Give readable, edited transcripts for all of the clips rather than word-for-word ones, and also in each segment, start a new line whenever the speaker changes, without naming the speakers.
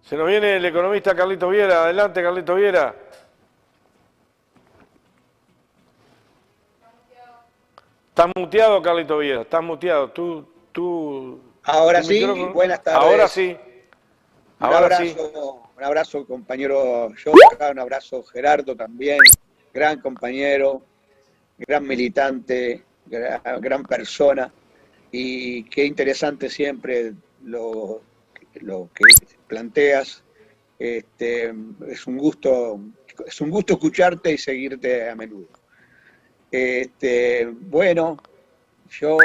Se nos viene el economista Carlito Viera. Adelante, Carlito Viera. Estás muteado, Carlito Viera. Estás muteado.
Ahora
Tu
sí,
micrófono.
buenas
Ahora
tardes.
sí. Ahora sí.
Un abrazo compañero Joca, un abrazo Gerardo también, gran compañero, gran militante, gran persona. Y qué interesante siempre lo que planteas. Es un gusto escucharte y seguirte a menudo. Bueno, yo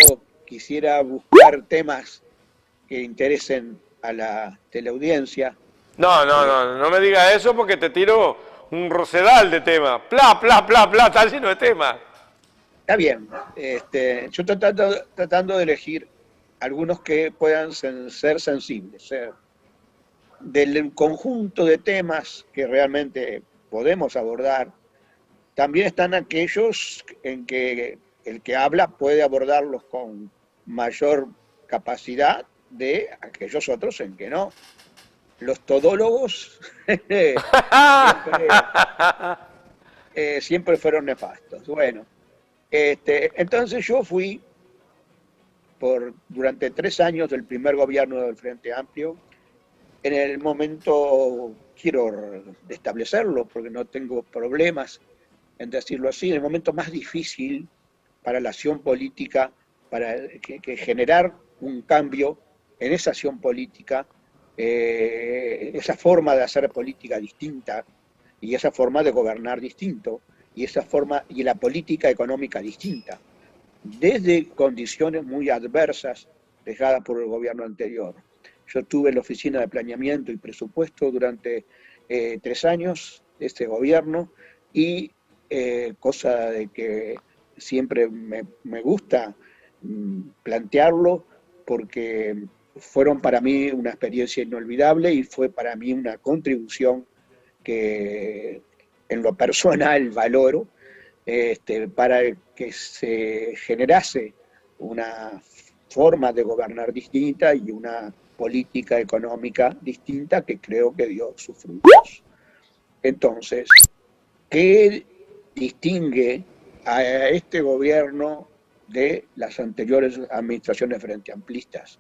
quisiera buscar temas que interesen a la teleaudiencia.
No me digas eso porque te tiro un rosedal de temas. Pla, pla, pla, pla, está lleno de temas.
Está bien. Yo tratando de elegir algunos que puedan ser sensibles. Del conjunto de temas que realmente podemos abordar, también están aquellos en que el que habla puede abordarlos con mayor capacidad de aquellos otros en que no. Los todólogos siempre, siempre fueron nefastos. Bueno, entonces yo fui durante 3 años del primer gobierno del Frente Amplio. En el momento, quiero establecerlo porque no tengo problemas en decirlo así, en el momento más difícil para la acción política, para que generar un cambio en esa acción política, esa forma de hacer política distinta y esa forma de gobernar distinto y esa forma y la política económica distinta, desde condiciones muy adversas dejadas por el gobierno anterior. Yo estuve en la Oficina de Planeamiento y Presupuesto durante 3 años de este gobierno y cosa de que siempre me gusta plantearlo porque fueron para mí una experiencia inolvidable y fue para mí una contribución que en lo personal valoro para que se generase una forma de gobernar distinta y una política económica distinta que creo que dio sus frutos. Entonces, ¿qué distingue a este gobierno de las anteriores administraciones frente amplistas?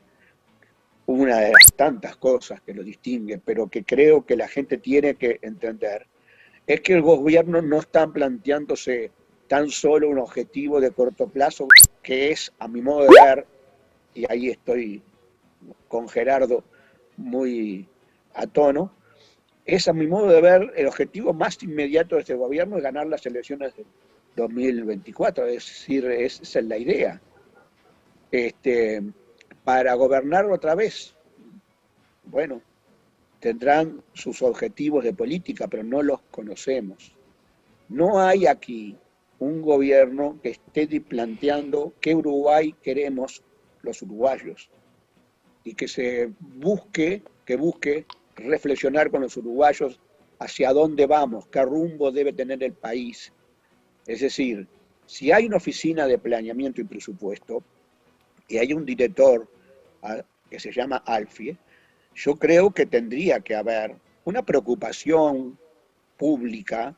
Una de las tantas cosas que lo distingue, pero que creo que la gente tiene que entender, es que el gobierno no está planteándose tan solo un objetivo de corto plazo, que es, a mi modo de ver, y ahí estoy con Gerardo muy a tono, es a mi modo de ver el objetivo más inmediato de este gobierno es ganar las elecciones del 2024, es decir, esa es la idea. Para gobernar otra vez, bueno, tendrán sus objetivos de política, pero no los conocemos. No hay aquí un gobierno que esté planteando qué Uruguay queremos los uruguayos y que busque reflexionar con los uruguayos hacia dónde vamos, qué rumbo debe tener el país. Es decir, si hay una oficina de planeamiento y presupuesto y hay un director que se llama Alfie, yo creo que tendría que haber una preocupación pública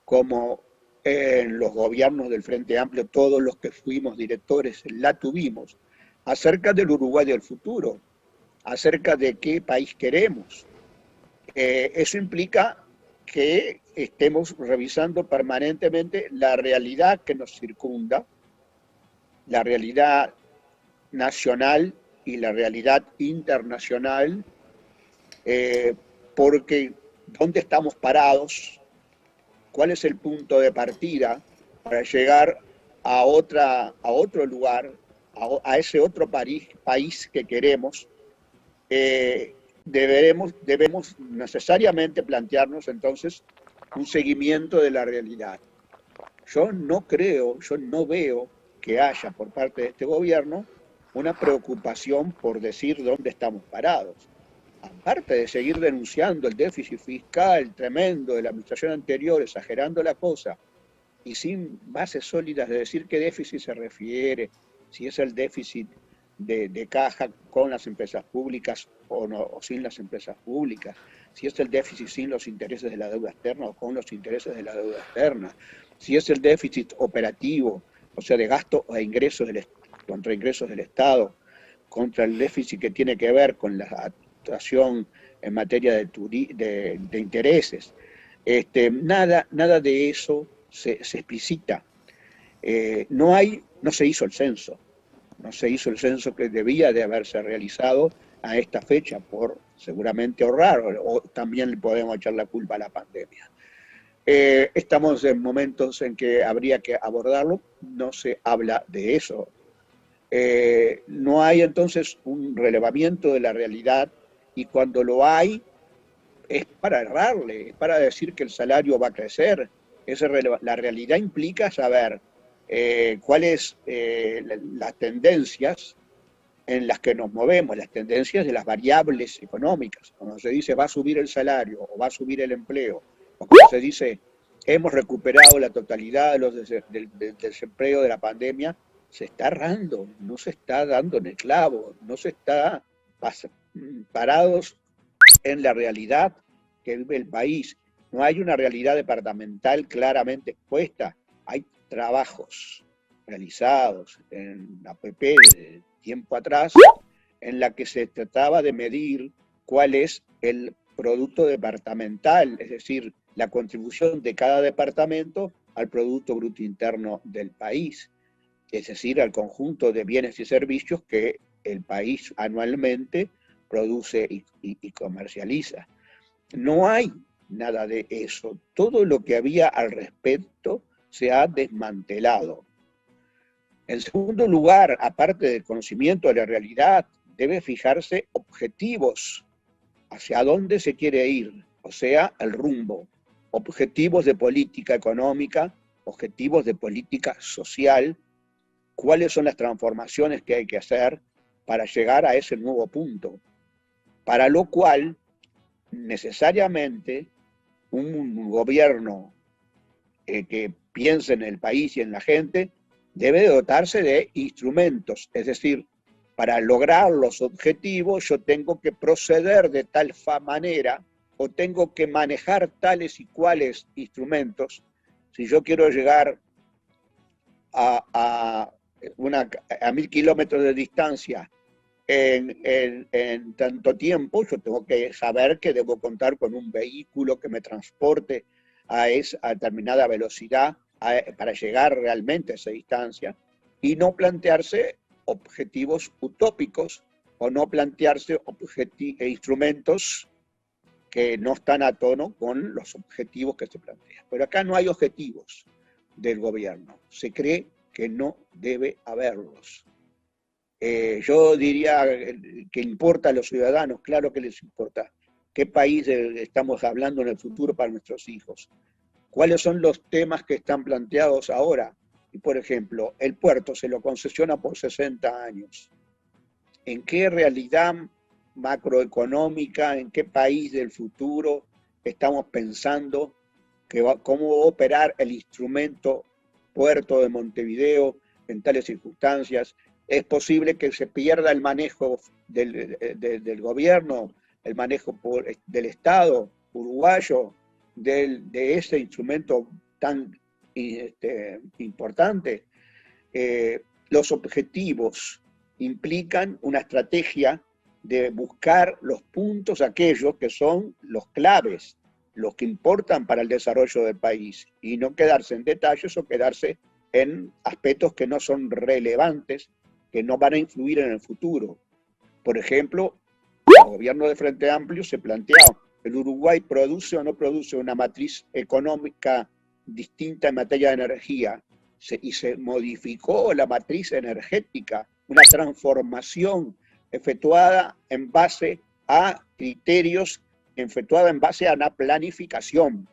como en los gobiernos del Frente Amplio, todos los que fuimos directores la tuvimos, acerca del Uruguay del futuro, acerca de qué país queremos. Eso implica que estemos revisando permanentemente la realidad que nos circunda, la realidad nacional y la realidad internacional, porque dónde estamos parados, cuál es el punto de partida para llegar a otro lugar, a ese otro país que queremos. Debemos necesariamente plantearnos entonces un seguimiento de la realidad. Yo no veo que haya por parte de este gobierno una preocupación por decir dónde estamos parados. Aparte de seguir denunciando el déficit fiscal tremendo de la administración anterior, exagerando la cosa, y sin bases sólidas de decir qué déficit se refiere, si es el déficit de caja con las empresas públicas o, no, o sin las empresas públicas, si es el déficit sin los intereses de la deuda externa o con los intereses de la deuda externa, si es el déficit operativo, o sea, de gastos e ingresos contra ingresos del Estado, contra el déficit que tiene que ver con la actuación en materia de intereses. Nada de eso se explicita. No se hizo el censo. No se hizo el censo que debía de haberse realizado a esta fecha por seguramente ahorrar, o también le podemos echar la culpa a la pandemia. Estamos en momentos en que habría que abordarlo, no se habla de eso. No hay entonces un relevamiento de la realidad, y cuando lo hay es para errarle, es para decir que el salario va a crecer. La realidad implica saber cuáles las tendencias en las que nos movemos, las tendencias de las variables económicas. Cuando se dice va a subir el salario o va a subir el empleo, o cuando se dice hemos recuperado la totalidad del desempleo de la pandemia, se está errando, no se está dando en el clavo, no se está parados en la realidad que vive el país. No hay una realidad departamental claramente expuesta. Hay trabajos realizados en la APP de tiempo atrás en la que se trataba de medir cuál es el producto departamental, es decir, la contribución de cada departamento al Producto Bruto Interno del país, es decir, al conjunto de bienes y servicios que el país anualmente produce y comercializa. No hay nada de eso. Todo lo que había al respecto se ha desmantelado. En segundo lugar, aparte del conocimiento de la realidad, debe fijarse objetivos hacia dónde se quiere ir, o sea, el rumbo. Objetivos de política económica, objetivos de política social, cuáles son las transformaciones que hay que hacer para llegar a ese nuevo punto. Para lo cual, necesariamente, un gobierno que piense en el país y en la gente debe dotarse de instrumentos, es decir, para lograr los objetivos yo tengo que proceder de tal manera o tengo que manejar tales y cuales instrumentos. Si yo quiero llegar a 1000 kilómetros de distancia en tanto tiempo, yo tengo que saber que debo contar con un vehículo que me transporte a determinada velocidad para llegar realmente a esa distancia, y no plantearse objetivos utópicos o no plantearse instrumentos que no están a tono con los objetivos que se plantean. Pero acá no hay objetivos del gobierno, se cree que no debe haberlos. Yo diría que importa a los ciudadanos, claro que les importa. ¿Qué país estamos hablando en el futuro para nuestros hijos? ¿Cuáles son los temas que están planteados ahora? Y por ejemplo, el puerto se lo concesiona por 60 años. ¿En qué realidad macroeconómica, en qué país del futuro estamos pensando cómo va a operar el instrumento puerto de Montevideo en tales circunstancias? Es posible que se pierda el manejo del gobierno, el manejo del Estado uruguayo, de ese instrumento tan importante. Los objetivos implican una estrategia de buscar los puntos aquellos que son los claves, los que importan para el desarrollo del país, y no quedarse en detalles o quedarse en aspectos que no son relevantes, que no van a influir en el futuro. Por ejemplo, el gobierno de Frente Amplio se plantea: ¿el Uruguay produce o no produce una matriz económica distinta en materia de energía? Y se modificó la matriz energética, una transformación efectuada en base a criterios, efectuada en base a una planificación.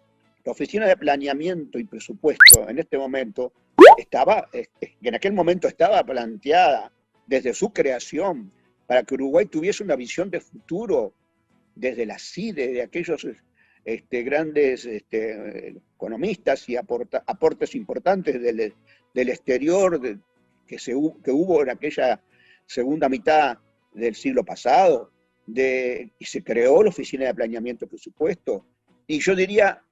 La Oficina de Planeamiento y Presupuesto en este momento en aquel momento estaba planteada desde su creación para que Uruguay tuviese una visión de futuro desde la CIDE, de aquellos grandes economistas y aportes importantes del exterior que hubo en aquella segunda mitad del siglo pasado. y se creó la Oficina de Planeamiento y Presupuesto. Y yo diría,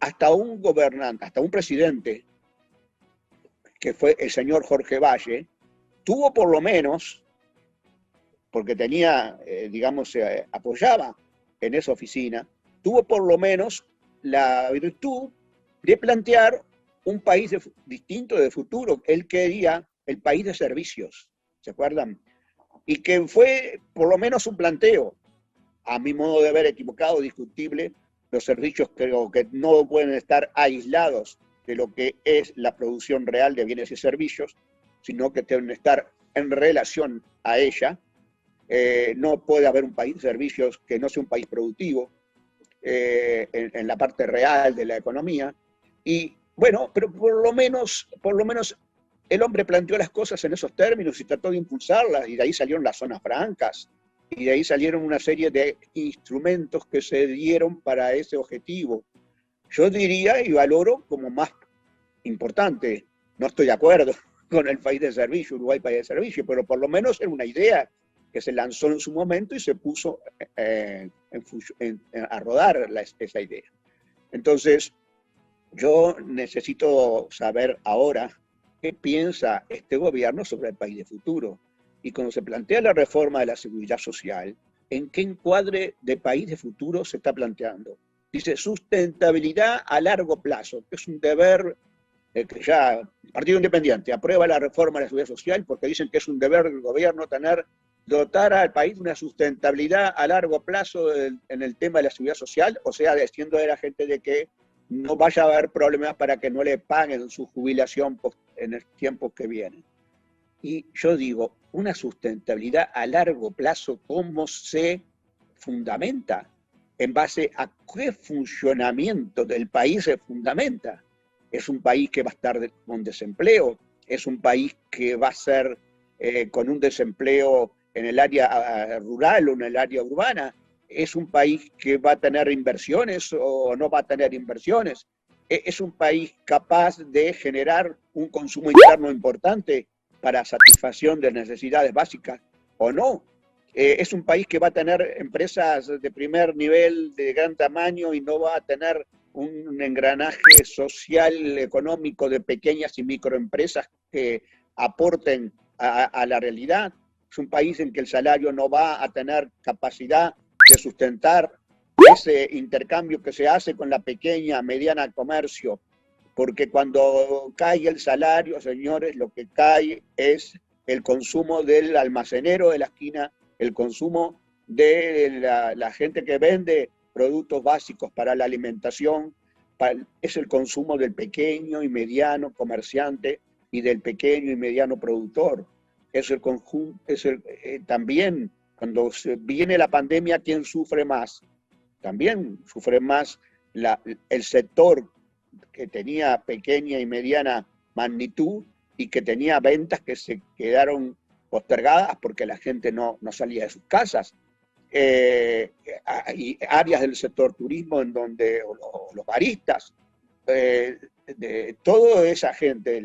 hasta un gobernante, hasta un presidente, que fue el señor Jorge Valle, tuvo por lo menos, porque tenía, digamos, apoyaba en esa oficina, tuvo por lo menos la virtud de plantear un país distinto de futuro. Él quería el país de servicios, ¿se acuerdan? Y que fue por lo menos un planteo, a mi modo de ver equivocado, discutible. Los servicios creo que no pueden estar aislados de lo que es la producción real de bienes y servicios, sino que deben estar en relación a ella. No puede haber un país de servicios que no sea un país productivo en la parte real de la economía. Y bueno, pero por lo menos el hombre planteó las cosas en esos términos y trató de impulsarlas, y de ahí salieron las zonas francas, y de ahí salieron una serie de instrumentos que se dieron para ese objetivo. Yo diría y valoro como más importante, no estoy de acuerdo con el país de servicio, Uruguay país de servicio, pero por lo menos era una idea que se lanzó en su momento y se puso a rodar esa idea. Entonces, yo necesito saber ahora qué piensa este gobierno sobre el país de futuro. Y cuando se plantea la reforma de la seguridad social, ¿en qué encuadre de país de futuro se está planteando? Dice sustentabilidad a largo plazo, que es un deber que ya el Partido Independiente aprueba la reforma de la seguridad social porque dicen que es un deber del gobierno dotar al país de una sustentabilidad a largo plazo en el tema de la seguridad social, o sea, diciendo a la gente de que no vaya a haber problemas para que no le paguen su jubilación en el tiempo que viene. Y yo digo, una sustentabilidad a largo plazo, ¿cómo se fundamenta? ¿En base a qué funcionamiento del país se fundamenta? ¿Es un país que va a estar con desempleo? ¿Es un país que va a ser con un desempleo en el área rural o en el área urbana? ¿Es un país que va a tener inversiones o no va a tener inversiones? ¿Es un país capaz de generar un consumo interno importante para satisfacción de necesidades básicas o no? ¿Es un país que va a tener empresas de primer nivel de gran tamaño y no va a tener un engranaje social, económico de pequeñas y microempresas que aporten a la realidad? Es un país en que el salario no va a tener capacidad de sustentar ese intercambio que se hace con la pequeña, mediana comercio, porque cuando cae el salario, señores, lo que cae es el consumo del almacenero de la esquina, el consumo de la gente que vende productos básicos para la alimentación, es el consumo del pequeño y mediano comerciante y del pequeño y mediano productor. Es el conjunto, también cuando viene la pandemia, ¿quién sufre más? También sufre más el sector que tenía pequeña y mediana magnitud y que tenía ventas que se quedaron postergadas porque la gente no salía de sus casas. Hay áreas del sector turismo en donde los baristas, de toda esa gente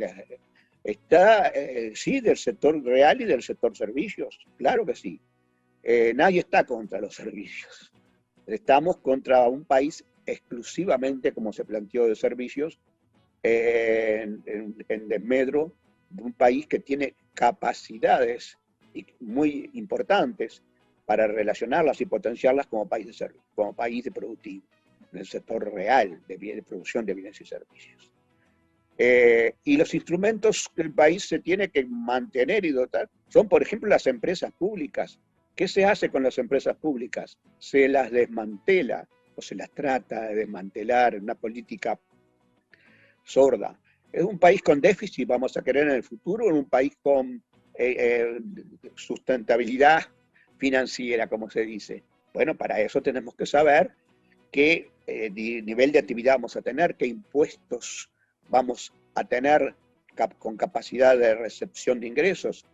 está, sí, del sector real y del sector servicios, claro que sí. Nadie está contra los servicios. Estamos contra un país exclusivamente, como se planteó, de servicios, en desmedro de un país que tiene capacidades muy importantes para relacionarlas y potenciarlas como país de servicio, como país de productivo, en el sector real de producción de bienes y servicios. Y los instrumentos que el país se tiene que mantener y dotar son, por ejemplo, las empresas públicas. ¿Qué se hace con las empresas públicas? Se las desmantela o se las trata de desmantelar en una política sorda. ¿Es un país con déficit, vamos a querer en el futuro, o en un país con sustentabilidad financiera, como se dice? Bueno, para eso tenemos que saber qué nivel de actividad vamos a tener, qué impuestos vamos a tener con capacidad de recepción de ingresos,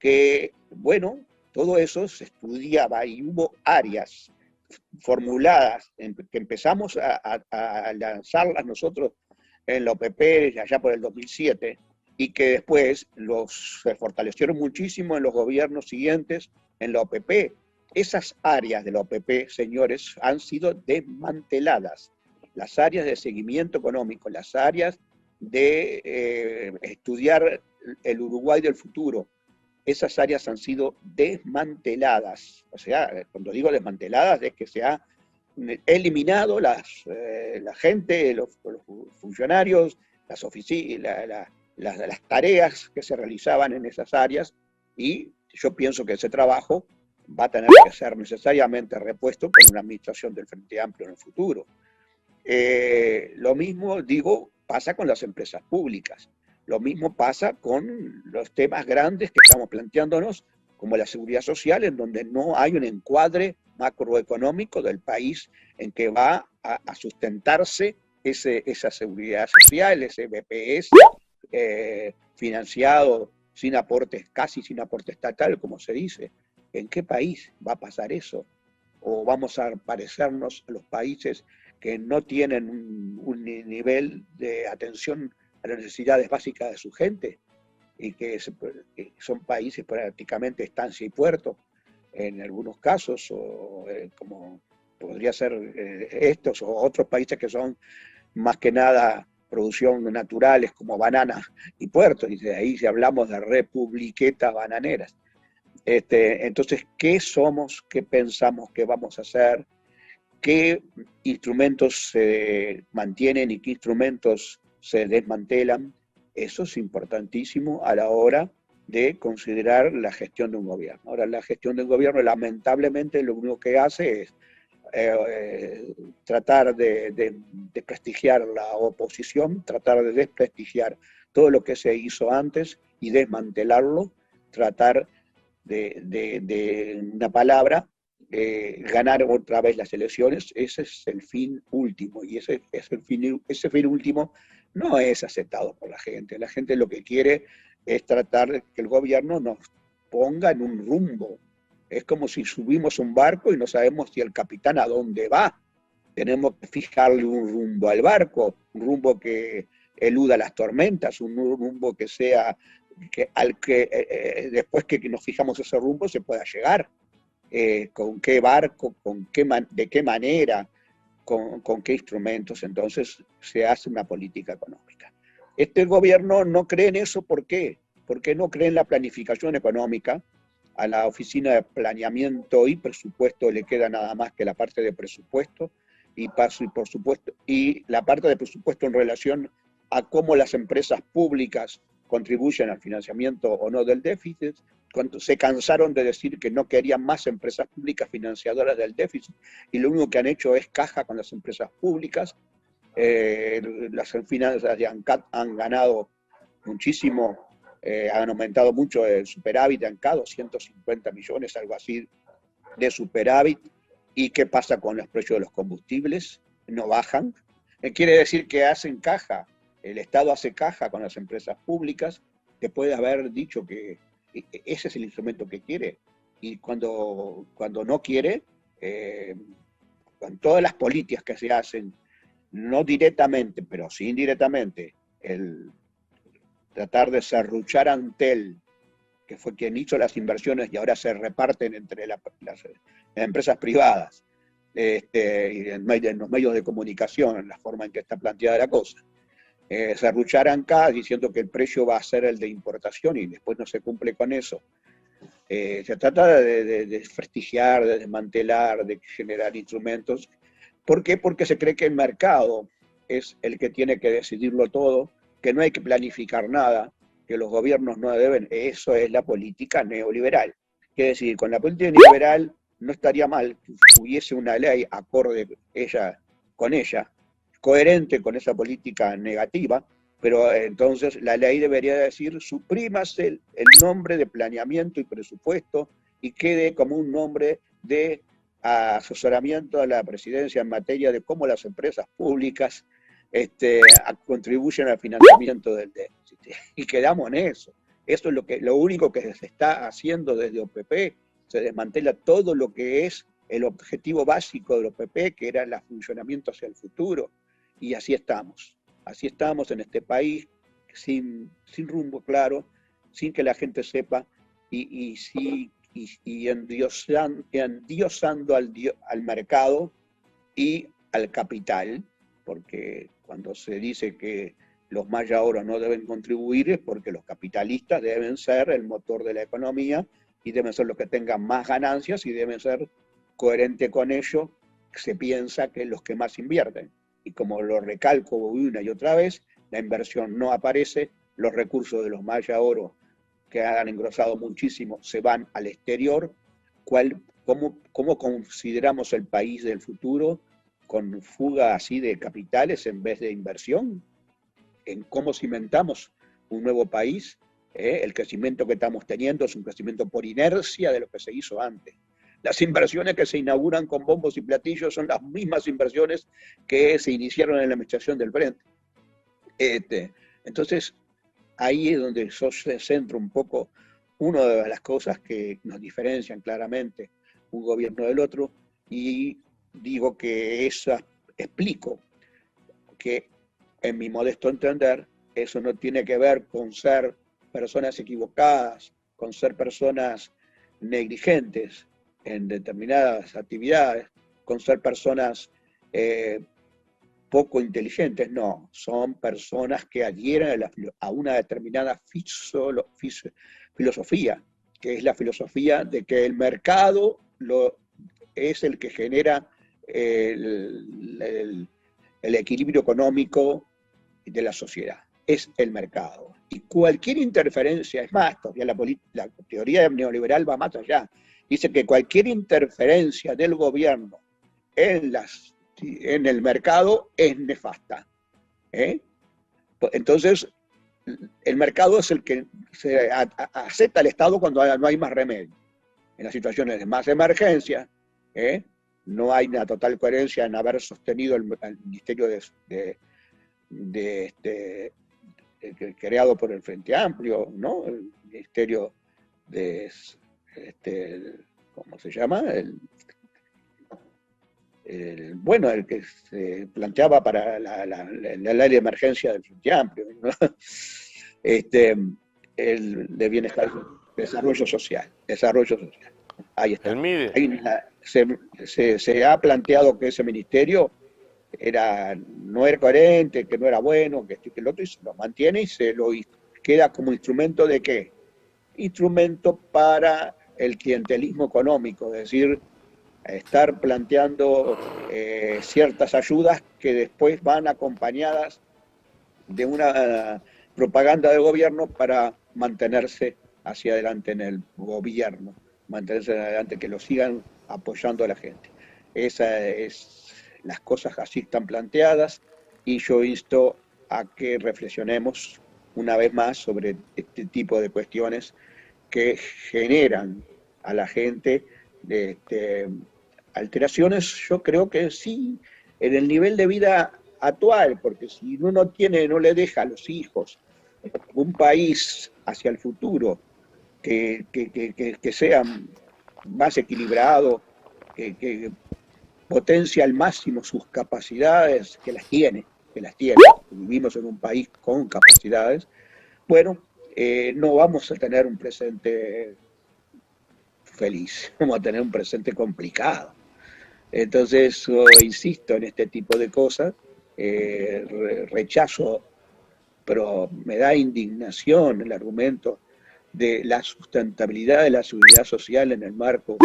que, bueno, todo eso se estudiaba y hubo áreas formuladas que empezamos a lanzarlas nosotros en la OPP allá por el 2007 y que después se fortalecieron muchísimo en los gobiernos siguientes en la OPP. Esas áreas de la OPP, señores, han sido desmanteladas. Las áreas de seguimiento económico, las áreas de estudiar el Uruguay del futuro, esas áreas han sido desmanteladas. O sea, cuando digo desmanteladas es que se ha eliminado la gente, los funcionarios, las oficinas, las tareas que se realizaban en esas áreas, y yo pienso que ese trabajo va a tener que ser necesariamente repuesto por una administración del Frente Amplio en el futuro. Lo mismo, digo, pasa con las empresas públicas. Lo mismo pasa con los temas grandes que estamos planteándonos, como la seguridad social, en donde no hay un encuadre macroeconómico del país en que va a sustentarse esa seguridad social, ese BPS financiado sin aportes, casi sin aporte estatal, como se dice. ¿En qué país va a pasar eso? ¿O vamos a parecernos a los países que no tienen un nivel de atención a las necesidades básicas de su gente y que son países prácticamente estancia y puerto en algunos casos, o como podría ser estos o otros países que son más que nada producción naturales como bananas y puertos, y de ahí si hablamos de republiquetas bananeras. Entonces, ¿qué somos? ¿Qué pensamos que vamos a hacer? ¿Qué instrumentos se mantienen y qué instrumentos se desmantelan? Eso es importantísimo a la hora de considerar la gestión de un gobierno. Ahora, la gestión de un gobierno, lamentablemente, lo único que hace es tratar de desprestigiar la oposición, tratar de desprestigiar todo lo que se hizo antes y desmantelarlo, tratar de una palabra, ganar otra vez las elecciones. Ese es el fin último, y ese fin último no es aceptado por la gente. La gente lo que quiere es tratar de que el gobierno nos ponga en un rumbo. Es como si subimos un barco y no sabemos si el capitán a dónde va. Tenemos que fijarle un rumbo al barco, un rumbo que eluda las tormentas, un rumbo que sea al que después que nos fijamos ese rumbo se pueda llegar. Con qué barco, de qué manera, con qué instrumentos. Entonces se hace una política económica. Este gobierno no cree en eso. ¿Por qué? Porque no cree en la planificación económica. A la Oficina de Planeamiento y Presupuesto le queda nada más que la parte de presupuesto y la parte de presupuesto en relación a cómo las empresas públicas contribuyen al financiamiento o no del déficit. Cuando se cansaron de decir que no querían más empresas públicas financiadoras del déficit, y lo único que han hecho es caja con las empresas públicas. Las finanzas de ANCAD han ganado muchísimo, han aumentado mucho el superávit de ANCAD, 250 millones, algo así, de superávit. ¿Y qué pasa con los precios de los combustibles? No bajan. Quiere decir que hacen caja, el Estado hace caja con las empresas públicas, que puede haber dicho que ese es el instrumento que quiere, y cuando no quiere, con todas las políticas que se hacen, no directamente, pero sí indirectamente, el tratar de serruchar a Antel, que fue quien hizo las inversiones y ahora se reparten entre las empresas privadas, y en los medios de comunicación, en la forma en que está planteada la cosa. Serruchar acá diciendo que el precio va a ser el de importación y después no se cumple con eso. Se trata de desprestigiar, de desmantelar, de generar instrumentos. ¿Por qué? Porque se cree que el mercado es el que tiene que decidirlo todo, que no hay que planificar nada, que los gobiernos no deben. Eso es la política neoliberal. Quiere decir, con la política neoliberal no estaría mal que hubiese una ley acorde con ella, coherente con esa política negativa, pero entonces la ley debería decir: suprímase el nombre de planeamiento y presupuesto y quede como un nombre de asesoramiento a la presidencia en materia de cómo las empresas públicas contribuyen al financiamiento del déficit. Y quedamos en eso. Eso es lo único que se está haciendo desde OPP. Se desmantela todo lo que es el objetivo básico del OPP, que era el funcionamiento hacia el futuro. Y así estamos en este país, sin rumbo claro, sin que la gente sepa, y sí y endiosando al mercado y al capital, porque cuando se dice que los Maya ahora no deben contribuir es porque los capitalistas deben ser el motor de la economía y deben ser los que tengan más ganancias y deben ser coherentes con ello. Se piensa que los que más invierten. Y como lo recalco una y otra vez, la inversión no aparece, los recursos de los Maya Oro, que han engrosado muchísimo, se van al exterior. ¿Cómo consideramos el país del futuro con fuga así de capitales en vez de inversión? ¿En cómo cimentamos un nuevo país? El crecimiento que estamos teniendo es un crecimiento por inercia de lo que se hizo antes. Las inversiones que se inauguran con bombos y platillos son las mismas inversiones que se iniciaron en la administración del Frente. Entonces, ahí es donde yo centro un poco una de las cosas que nos diferencian claramente un gobierno del otro, y digo que explico que, en mi modesto entender, eso no tiene que ver con ser personas equivocadas, con ser personas negligentes en determinadas actividades, con ser personas poco inteligentes, no, son personas que adhieren a una determinada filosofía, que es la filosofía de que el mercado es el que genera el equilibrio económico de la sociedad, es el mercado. Y cualquier interferencia, es más, todavía la teoría neoliberal va más allá, dice que cualquier interferencia del gobierno en el mercado es nefasta. Entonces, el mercado es el que se acepta al Estado cuando no hay más remedio. En las situaciones de más emergencia, no hay una total coherencia en haber sostenido el Ministerio creado por el Frente Amplio, ¿no? El Ministerio de, ¿cómo se llama? El que se planteaba para la ley de emergencia del Frente Amplio, ¿no? El de bienestar, desarrollo social. Ahí está.
El MIDE.
Se ha planteado que ese ministerio no era coherente, que no era bueno, que el otro, y se lo mantiene y queda como instrumento de ¿qué? Instrumento para el clientelismo económico, es decir, estar planteando ciertas ayudas que después van acompañadas de una propaganda del gobierno para mantenerse hacia adelante en el gobierno, mantenerse adelante, que lo sigan apoyando a la gente. Las cosas así están planteadas, y yo insto a que reflexionemos una vez más sobre este tipo de cuestiones que generan a la gente alteraciones. Yo creo que sí, en el nivel de vida actual, porque si uno no le deja a los hijos un país hacia el futuro que sea más equilibrado, que potencia al máximo sus capacidades, que las tiene, vivimos en un país con capacidades, bueno, no vamos a tener un presente feliz, vamos a tener un presente complicado. Entonces, yo insisto en este tipo de cosas, rechazo, pero me da indignación el argumento de la sustentabilidad de la seguridad social en el marco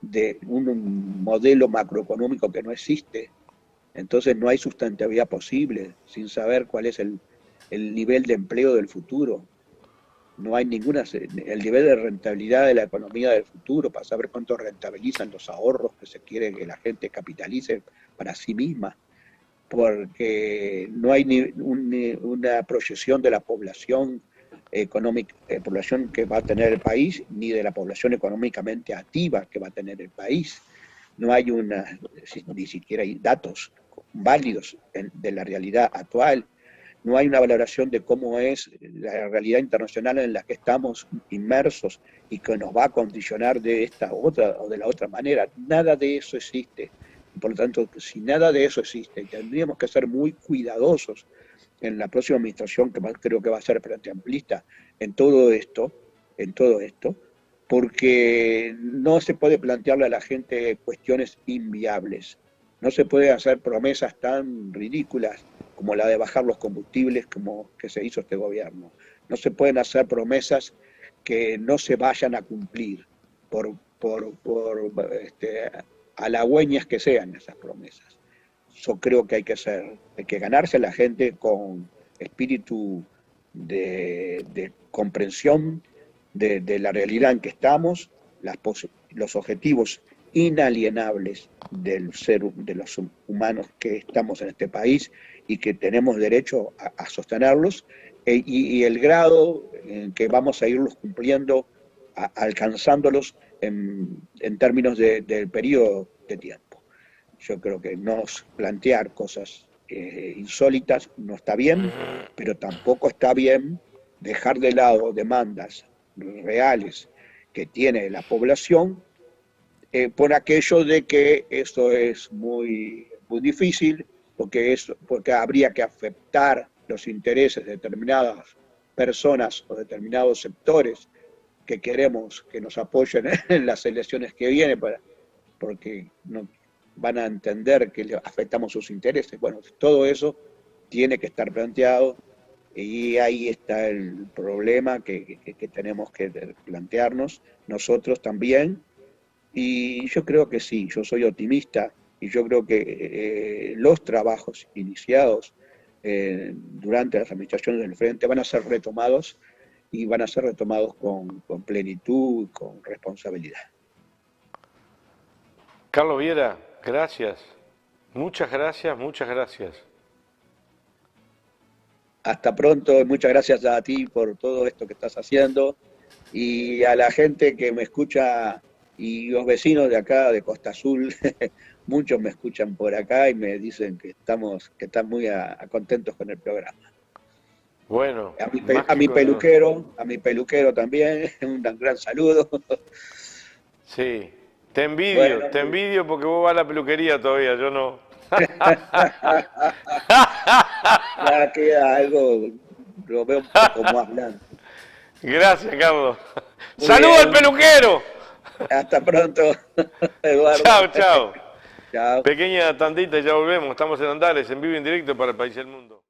de un modelo macroeconómico que no existe. Entonces no hay sustentabilidad posible sin saber cuál es el nivel de empleo del futuro. No hay el nivel de rentabilidad de la economía del futuro para saber cuánto rentabilizan los ahorros que se quiere que la gente capitalice para sí misma, porque no hay una proyección de la población económica, población que va a tener el país, ni de la población económicamente activa que va a tener el país. No hay ni siquiera hay datos válidos de la realidad actual. No hay una valoración de cómo es la realidad internacional en la que estamos inmersos y que nos va a condicionar de esta otra o de la otra manera. Nada de eso existe. Por lo tanto, si nada de eso existe, tendríamos que ser muy cuidadosos en la próxima administración, que creo que va a ser frente amplista, en todo esto, porque no se puede plantearle a la gente cuestiones inviables. No se puede hacer promesas tan ridículas como la de bajar los combustibles como que se hizo este gobierno. No se pueden hacer promesas que no se vayan a cumplir por halagüeñas que sean esas promesas. Yo creo que hay que ganarse a la gente con espíritu de comprensión de la realidad en que estamos, los objetivos inalienables de los humanos que estamos en este país y que tenemos derecho a sostenerlos, y el grado en que vamos a irlos cumpliendo, alcanzándolos en términos del periodo de tiempo. Yo creo que nos plantear cosas insólitas no está bien, pero tampoco está bien dejar de lado demandas reales que tiene la población por aquello de que esto es muy difícil, porque habría que afectar los intereses de determinadas personas o determinados sectores que queremos que nos apoyen en las elecciones que vienen, porque no van a entender que afectamos sus intereses. Bueno, todo eso tiene que estar planteado y ahí está el problema que tenemos que plantearnos nosotros también. Y yo creo que sí, yo soy optimista y yo creo que los trabajos iniciados durante las administraciones del Frente van a ser retomados y van a ser retomados con plenitud, con responsabilidad.
Carlos Viera, gracias. Muchas gracias, muchas gracias.
Hasta pronto y muchas gracias a ti por todo esto que estás haciendo y a la gente que me escucha y los vecinos de acá, de Costa Azul, muchos me escuchan por acá y me dicen que están muy contentos con el programa.
Bueno,
a mi peluquero también, un gran saludo.
Sí, te envidio porque vos vas a la peluquería todavía, yo no.
Ya queda algo, lo veo un poco más blanco.
Gracias, Carlos.
Muy
¡Saludos
bien.
al peluquero!
Hasta pronto, Eduardo.
Chao, chao.
Chao.
Pequeña tandita y ya volvemos. Estamos en Andares, en vivo y en directo para el país y el mundo.